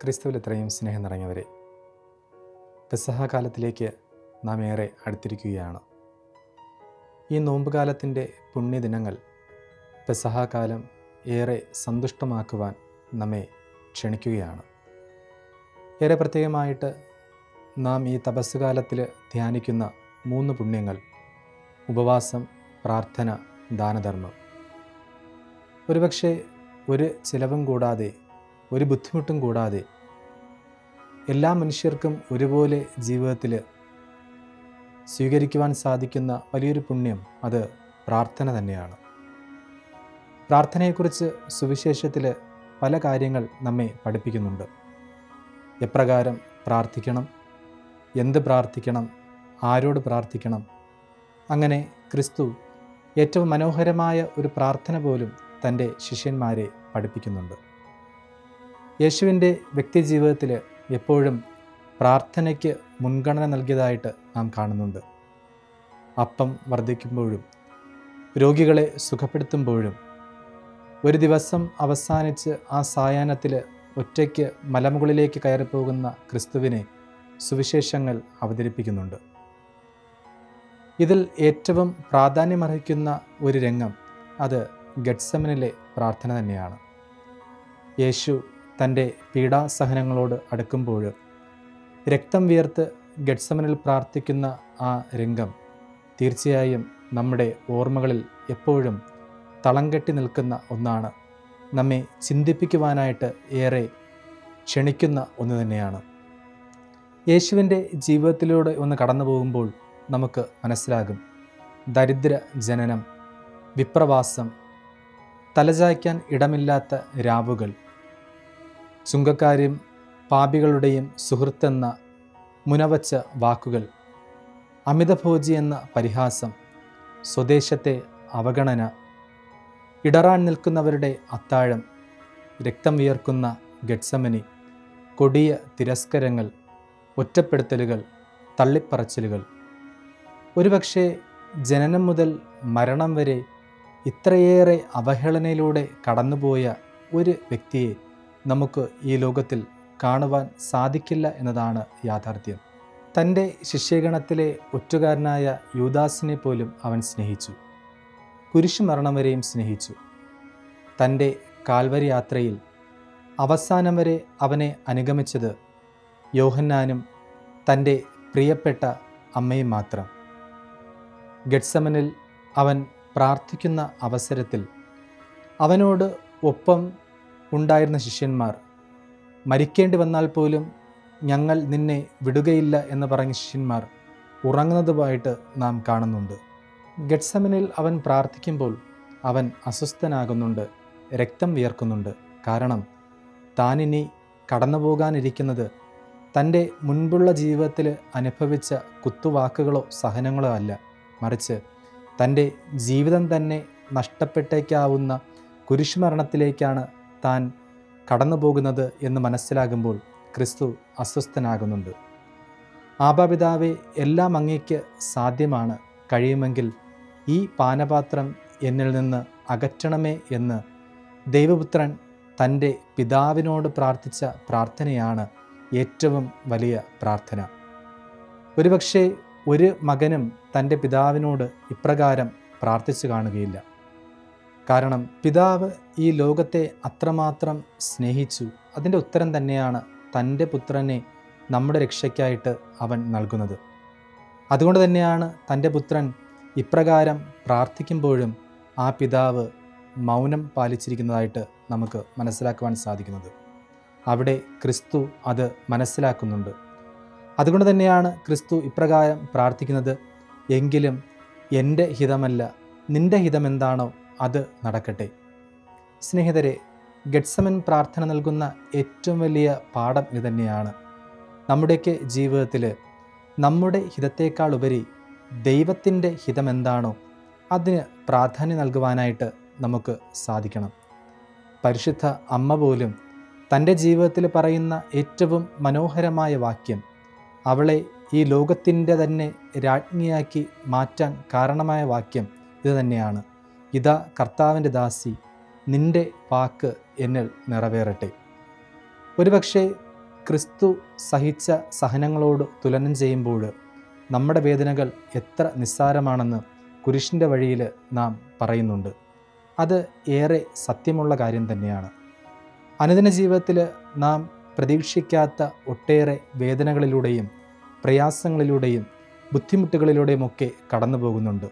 ക്രിസ്തുവിൽ ഇത്രയും സ്നേഹം നിറഞ്ഞവരെ, പെസഹ കാലത്തിലേക്ക് നാം ഏറെ അടുത്തിരിക്കുകയാണ്. ഈ നോമ്പുകാലത്തിൻ്റെ പുണ്യദിനങ്ങൾ പെസഹ കാലം ഏറെ സന്തുഷ്ടമാക്കുവാൻ നമ്മെ ക്ഷണിക്കുകയാണ്. ഏറെ പ്രത്യേകമായിട്ട് നാം ഈ തപസ്സുകാലത്തിൽ ധ്യാനിക്കുന്ന 3 പുണ്യങ്ങൾ: ഉപവാസം, പ്രാർത്ഥന, ദാനധർമ്മം. ഒരുപക്ഷെ ഒരു ചിലവും കൂടാതെ, ഒരു ബുദ്ധിമുട്ടും കൂടാതെ എല്ലാ മനുഷ്യർക്കും ഒരുപോലെ ജീവിതത്തിൽ സ്വീകരിക്കുവാൻ സാധിക്കുന്ന വലിയൊരു പുണ്യം അത് പ്രാർത്ഥന തന്നെയാണ്. പ്രാർത്ഥനയെക്കുറിച്ച് സുവിശേഷത്തിൽ പല കാര്യങ്ങൾ നമ്മെ പഠിപ്പിക്കുന്നുണ്ട്. എപ്രകാരം പ്രാർത്ഥിക്കണം, എന്ത് പ്രാർത്ഥിക്കണം, ആരോട് പ്രാർത്ഥിക്കണം. അങ്ങനെ ക്രിസ്തു ഏറ്റവും മനോഹരമായ ഒരു പ്രാർത്ഥന പോലും തൻ്റെ ശിഷ്യന്മാരെ പഠിപ്പിക്കുന്നുണ്ട്. യേശുവിൻ്റെ വ്യക്തിജീവിതത്തിൽ എപ്പോഴും പ്രാർത്ഥനയ്ക്ക് മുൻഗണന നൽകിയതായിട്ട് നാം കാണുന്നുണ്ട്. അപ്പം വർദ്ധിക്കുമ്പോഴും, രോഗികളെ സുഖപ്പെടുത്തുമ്പോഴും, ഒരു ദിവസം അവസാനിച്ച് ആ സായാഹ്നത്തിൽ ഒറ്റയ്ക്ക് മലമുകളിലേക്ക് കയറിപ്പോകുന്ന ക്രിസ്തുവിനെ സുവിശേഷങ്ങൾ അവതരിപ്പിക്കുന്നുണ്ട്. ഇതിൽ ഏറ്റവും പ്രാധാന്യമർഹിക്കുന്ന ഒരു രംഗം അത് ഗെത്സമനിലെ പ്രാർത്ഥന തന്നെയാണ്. യേശു തൻ്റെ പീഡാസഹനങ്ങളോട് അടുക്കുമ്പോൾ രക്തം വിയർത്ത് ഗെത്സമനിൽ പ്രാർത്ഥിക്കുന്ന ആ രംഗം തീർച്ചയായും നമ്മുടെ ഓർമ്മകളിൽ എപ്പോഴും തളം കെട്ടി നിൽക്കുന്ന ഒന്നാണ്. നമ്മെ ചിന്തിപ്പിക്കുവാനായിട്ട് ഏറെ ക്ഷണിക്കുന്ന ഒന്ന് തന്നെയാണ്. യേശുവിൻ്റെ ജീവിതത്തിലൂടെ ഒന്ന് കടന്നു പോകുമ്പോൾ നമുക്ക് മനസ്സിലാകും, ദരിദ്ര ജനനം, വിപ്രവാസം, തലചായ്ക്കാൻ ഇടമില്ലാത്ത രാവുകൾ, ചുങ്കക്കാരും പാപികളുടെയും സുഹൃത്തെന്ന മുനവച്ച വാക്കുകൾ, അമിതഭോജി എന്ന പരിഹാസം, സ്വദേശത്തെ അവഗണന, ഇടറാൻ നിൽക്കുന്നവരുടെ അത്താഴം, രക്തം വിയർക്കുന്ന ഗെത്സമനി, കൊടിയ തിരസ്കരങ്ങൾ, ഒറ്റപ്പെടുത്തലുകൾ, തള്ളിപ്പറച്ചിലുകൾ. ഒരുപക്ഷെ ജനനം മുതൽ മരണം വരെ ഇത്രയേറെ അവഹേളനയിലൂടെ കടന്നുപോയ ഒരു വ്യക്തിയെ നമുക്ക് ഈ ലോകത്തിൽ കാണുവാൻ സാധിക്കില്ല എന്നതാണ് യാഥാർത്ഥ്യം. തൻ്റെ ശിഷ്യഗണത്തിലെ ഒറ്റുകാരനായ യൂദാസിനെ പോലും അവൻ സ്നേഹിച്ചു, കുരിശുമരണം വരെയും സ്നേഹിച്ചു. തൻ്റെ കാൽവരി യാത്രയിൽ അവസാനം വരെ അവനെ അനുഗമിച്ചത് യോഹന്നാനും തൻ്റെ പ്രിയപ്പെട്ട അമ്മയും മാത്രം. ഗെത്സമനിൽ അവൻ പ്രാർത്ഥിക്കുന്ന അവസരത്തിൽ അവനോട് ഒപ്പം ഉണ്ടായിരുന്ന ശിഷ്യന്മാർ, മരിക്കേണ്ടി വന്നാൽ പോലും ഞങ്ങൾ നിന്നെ വിടുകയില്ല എന്ന് പറഞ്ഞ ശിഷ്യന്മാർ ഉറങ്ങുന്നതുമായിട്ട് നാം കാണുന്നുണ്ട്. ഗെത്സമനിൽ അവൻ പ്രാർത്ഥിക്കുമ്പോൾ അവൻ അസ്വസ്ഥനാകുന്നുണ്ട്, രക്തം വിയർക്കുന്നുണ്ട്. കാരണം താനിനി കടന്നു പോകാനിരിക്കുന്നത് തൻ്റെ മുൻപുള്ള ജീവിതത്തിൽ അനുഭവിച്ച കുത്തുവാക്കുകളോ സഹനങ്ങളോ അല്ല, മറിച്ച് തൻ്റെ ജീവിതം തന്നെ നഷ്ടപ്പെട്ടേക്കാവുന്ന കുരിശുമരണത്തിലേക്കാണ് താൻ കടന്നു പോകുന്നത് എന്ന് മനസ്സിലാകുമ്പോൾ ക്രിസ്തു അസ്വസ്ഥനാകുന്നുണ്ട്. ആബാപിതാവേ, എല്ലാം അങ്ങേക്ക് സാധ്യമാണ്, കഴിയുമെങ്കിൽ ഈ പാനപാത്രം എന്നിൽ നിന്ന് അകറ്റണമേ എന്ന് ദൈവപുത്രൻ തൻ്റെ പിതാവിനോട് പ്രാർത്ഥിച്ച പ്രാർത്ഥനയാണ് ഏറ്റവും വലിയ പ്രാർത്ഥന. ഒരുപക്ഷെ ഒരു മകനും തൻ്റെ പിതാവിനോട് ഇപ്രകാരം പ്രാർത്ഥിച്ചു കാണുകയില്ല. കാരണം പിതാവ് ഈ ലോകത്തെ അത്രമാത്രം സ്നേഹിച്ചു. അതിൻ്റെ ഉത്തരം തന്നെയാണ് തൻ്റെ പുത്രനെ നമ്മുടെ രക്ഷയ്ക്കായിട്ട് അവൻ നൽകുന്നത്. അതുകൊണ്ട് തന്നെയാണ് തൻ്റെ പുത്രൻ ഇപ്രകാരം പ്രാർത്ഥിക്കുമ്പോഴും ആ പിതാവ് മൗനം പാലിച്ചിരിക്കുന്നതായിട്ട് നമുക്ക് മനസ്സിലാക്കുവാൻ സാധിക്കുന്നത്. അവിടെ ക്രിസ്തു അത് മനസ്സിലാക്കുന്നുണ്ട്. അതുകൊണ്ട് തന്നെയാണ് ക്രിസ്തു ഇപ്രകാരം പ്രാർത്ഥിക്കുന്നത്: എങ്കിലും എൻ്റെ ഹിതമല്ല, നിൻ്റെ ഹിതമെന്താണോ അത് നടക്കട്ടെ. സ്നേഹിതരെ, ഗെത്സമൻ പ്രാർത്ഥന നൽകുന്ന ഏറ്റവും വലിയ പാഠം ഇത് തന്നെയാണ്. നമ്മുടെയൊക്കെ ജീവിതത്തിൽ നമ്മുടെ ഹിതത്തേക്കാൾ ഉപരി ദൈവത്തിൻ്റെ ഹിതമെന്താണോ അതിന് പ്രാധാന്യം നൽകുവാനായിട്ട് നമുക്ക് സാധിക്കണം. പരിശുദ്ധ അമ്മ പോലും തൻ്റെ ജീവിതത്തിൽ പറയുന്ന ഏറ്റവും മനോഹരമായ വാക്യം, അവളെ ഈ ലോകത്തിൻ്റെ തന്നെ രാജ്ഞിയാക്കി മാറ്റാൻ കാരണമായ വാക്യം ഇത് തന്നെയാണ്: ഇതാ കർത്താവിൻ്റെ ദാസി, നിൻ്റെ വാക്ക് എന്നിൽ നിറവേറട്ടെ. ഒരുപക്ഷെ ക്രിസ്തു സഹിച്ച സഹനങ്ങളോട് തുലനം ചെയ്യുമ്പോൾ നമ്മുടെ വേദനകൾ എത്ര നിസ്സാരമാണെന്ന് കുരിശിൻ്റെ വഴിയിൽ നാം പറയുന്നുണ്ട്. അത് ഏറെ സത്യമുള്ള കാര്യം തന്നെയാണ്. അനുദിന ജീവിതത്തിൽ നാം പ്രതീക്ഷിക്കാത്ത ഒട്ടേറെ വേദനകളിലൂടെയും പ്രയാസങ്ങളിലൂടെയും ബുദ്ധിമുട്ടുകളിലൂടെയുമൊക്കെ കടന്നു പോകുന്നുണ്ട്.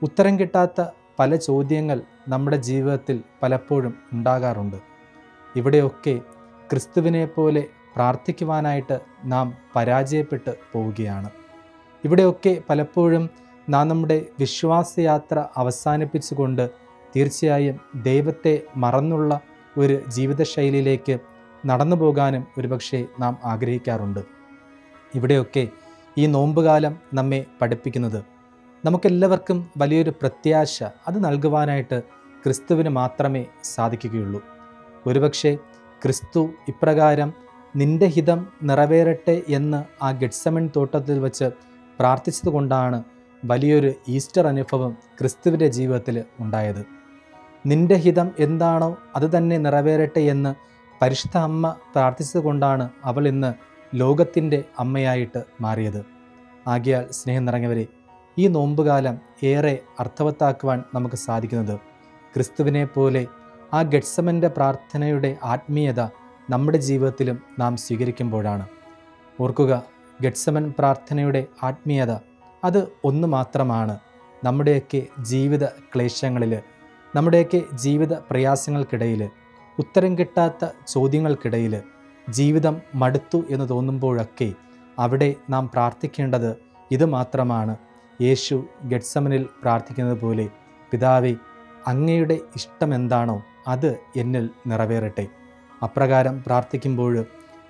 ഉത്തരം കിട്ടാത്ത പല ചോദ്യങ്ങൾ നമ്മുടെ ജീവിതത്തിൽ പലപ്പോഴും ഉണ്ടാകാറുണ്ട്. ഇവിടെയൊക്കെ ക്രിസ്തുവിനെ പോലെ പ്രാർത്ഥിക്കുവാനായിട്ട് നാം പരാജയപ്പെട്ട് പോവുകയാണ്. ഇവിടെയൊക്കെ പലപ്പോഴും നാം നമ്മുടെ വിശ്വാസയാത്ര അവസാനിപ്പിച്ചുകൊണ്ട് തീർച്ചയായും ദൈവത്തെ മറന്നുള്ള ഒരു ജീവിതശൈലിയിലേക്ക് നടന്നു പോകാനും ഒരുപക്ഷെ നാം ആഗ്രഹിക്കാറുണ്ട്. ഇവിടെയൊക്കെ ഈ നോമ്പുകാലം നമ്മെ പഠിപ്പിക്കുന്നത് നമുക്കെല്ലാവർക്കും വലിയൊരു പ്രത്യാശ അത് നൽകുവാനായിട്ട് ക്രിസ്തുവിന് മാത്രമേ സാധിക്കുകയുള്ളൂ. ഒരുപക്ഷെ ക്രിസ്തു ഇപ്രകാരം നിന്റെ ഹിതം നിറവേറട്ടെ എന്ന് ആ ഗെത്സമൻ തോട്ടത്തിൽ വെച്ച് പ്രാർത്ഥിച്ചതുകൊണ്ടാണ് വലിയൊരു ഈസ്റ്റർ അനുഭവം ക്രിസ്തുവിൻ്റെ ജീവിതത്തിൽ ഉണ്ടായത്. നിന്റെ ഹിതം എന്താണോ അത് തന്നെ നിറവേറട്ടെ എന്ന് പരിശുദ്ധ അമ്മ പ്രാർത്ഥിച്ചതുകൊണ്ടാണ് അവൾ ഇന്ന് ലോകത്തിൻ്റെ അമ്മയായിട്ട് മാറിയത്. ആകയാൽ സ്നേഹം നിറഞ്ഞവരെ, ഈ നോമ്പുകാലം ഏറെ അർത്ഥവത്താക്കുവാൻ നമുക്ക് സാധിക്കുന്നത് ക്രിസ്തുവിനെ പോലെ ആ ഗെത്സമൻ്റെ പ്രാർത്ഥനയുടെ ആത്മീയത നമ്മുടെ ജീവിതത്തിലും നാം സ്വീകരിക്കുമ്പോഴാണ്. ഓർക്കുക, ഗെത്സമൻ പ്രാർത്ഥനയുടെ ആത്മീയത അത് ഒന്ന് മാത്രമാണ്. നമ്മുടെയൊക്കെ ജീവിത ക്ലേശങ്ങളിൽ, നമ്മുടെയൊക്കെ ജീവിത പ്രയാസങ്ങൾക്കിടയിൽ, ഉത്തരം കിട്ടാത്ത ചോദ്യങ്ങൾക്കിടയിൽ, ജീവിതം മടുത്തു എന്ന് തോന്നുമ്പോഴൊക്കെ അവിടെ നാം പ്രാർത്ഥിക്കേണ്ടത് ഇത് മാത്രമാണ്. യേശു ഗെത്സമനിൽ പ്രാർത്ഥിക്കുന്നത് പോലെ, പിതാവേ, അങ്ങയുടെ ഇഷ്ടം എന്താണോ അത് എന്നിൽ നിറവേറട്ടെ. അപ്രകാരം പ്രാർത്ഥിക്കുമ്പോൾ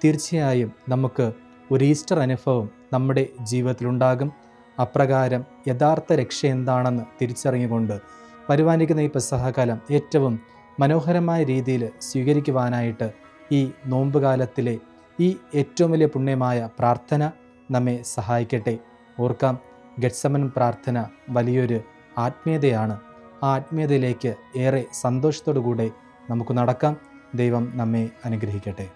തീർച്ചയായും നമുക്ക് ഒരു ഈസ്റ്റർ അനുഭവം നമ്മുടെ ജീവിതത്തിലുണ്ടാകും. അപ്രകാരം യഥാർത്ഥ രക്ഷ എന്താണെന്ന് തിരിച്ചറിഞ്ഞുകൊണ്ട് വരുവാനിരിക്കുന്ന ഈ പെസഹക്കാലം ഏറ്റവും മനോഹരമായ രീതിയിൽ സ്വീകരിക്കുവാനായിട്ട് ഈ നോമ്പുകാലത്തിലെ ഈ ഏറ്റവും വലിയ പുണ്യമായ പ്രാർത്ഥന നമ്മെ സഹായിക്കട്ടെ. ഓർക്കാം, ഗെത്സമൻ പ്രാർത്ഥന വലിയൊരു ആത്മീയതയാണ്. ആ ആത്മീയതയിലേക്ക് ഏറെ സന്തോഷത്തോടു കൂടെ നമുക്ക് നടക്കാം. ദൈവം നമ്മെ അനുഗ്രഹിക്കട്ടെ.